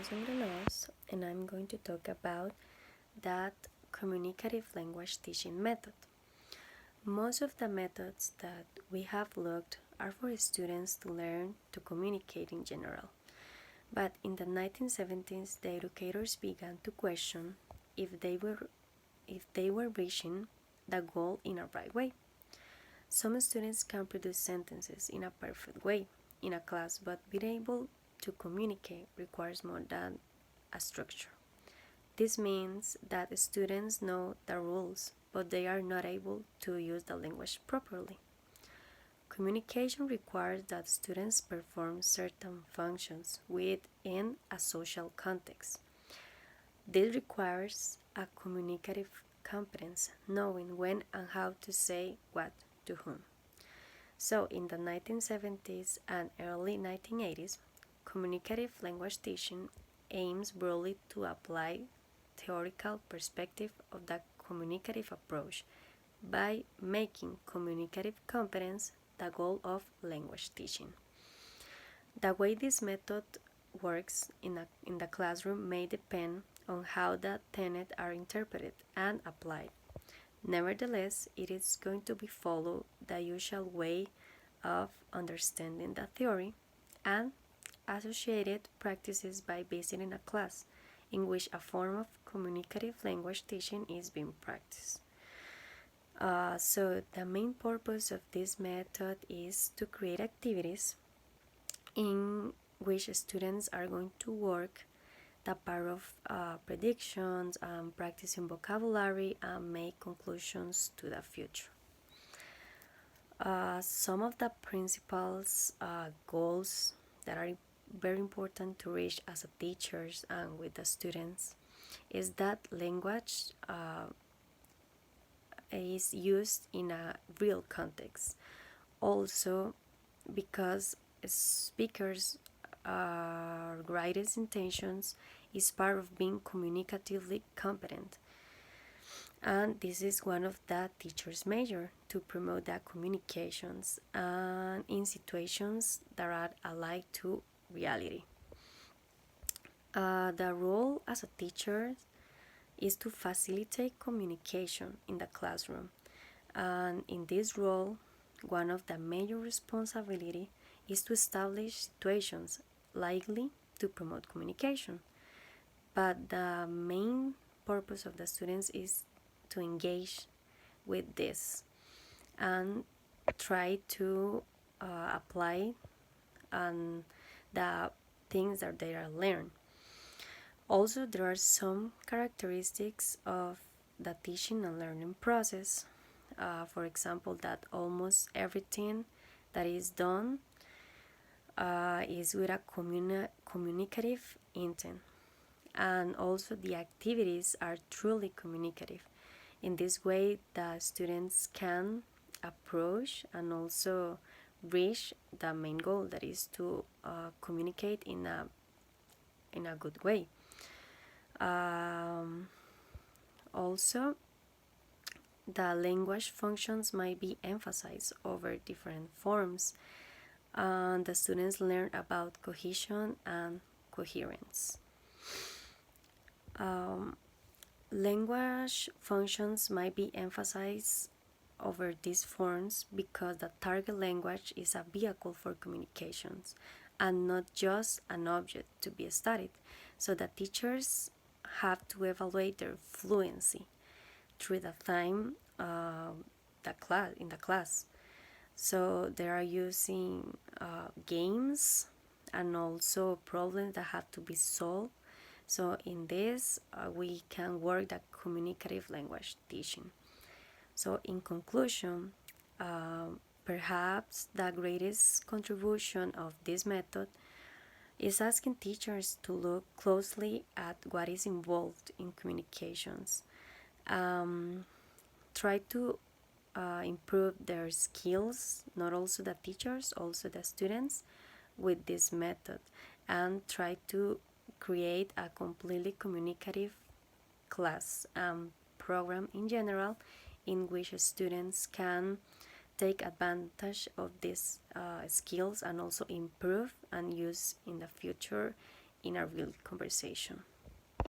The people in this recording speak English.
name is Andreas, and I'm going to talk about that communicative language teaching method. Most of the methods that we have looked are for students to learn to communicate in general. But in the 1970s, the educators began to question if they were reaching the goal in a right way. Some students can produce sentences in a perfect way in a class, but being able to communicate requires more than a structure. This means that students know the rules, but they are not able to use the language properly. Communication requires that students perform certain functions within a social context. This requires a communicative competence, knowing when and how to say what to whom. So, in the 1970s and early 1980s, communicative language teaching aims broadly to apply theoretical perspective of the communicative approach by making communicative competence the goal of language teaching. The way this method works in the classroom may depend on how the tenets are interpreted and applied. Nevertheless, it is going to be followed the usual way of understanding the theory and associated practices by visiting a class in which a form of communicative language teaching is being practiced. So the main purpose of this method is to create activities in which students are going to work the part of predictions, practicing vocabulary, and make conclusions to the future. Some of the principles, goals that are very important to reach as a teachers and with the students is that language is used in a real context. Also, because speakers' greatest intentions is part of being communicatively competent. And this is one of the teacher's major to promote the communications and in situations that are alike to reality. The role as a teacher is to facilitate communication in the classroom, and in this role one of the major responsibility is to establish situations likely to promote communication. But the main purpose of the students is to engage with this and try to apply the things that they are learned. Also, there are some characteristics of the teaching and learning process. For example, that almost everything that is done is with a communicative intent, and also the activities are truly communicative. In this way, the students can approach and also reach the main goal, that is to communicate in a good way. Also, the language functions might be emphasized over different forms, and the students learn about cohesion and coherence. Language functions might be emphasized over these forms because the target language is a vehicle for communications and not just an object to be studied. So the teachers have to evaluate their fluency through the time in the class. So they are using games and also problems that have to be solved. So in this, we can work the communicative language teaching. So in conclusion, perhaps the greatest contribution of this method is asking teachers to look closely at what is involved in communications. Try to improve their skills, not also the teachers, also the students, with this method, and try to create a completely communicative class program in general in which students can take advantage of these skills and also improve and use in the future in a real conversation.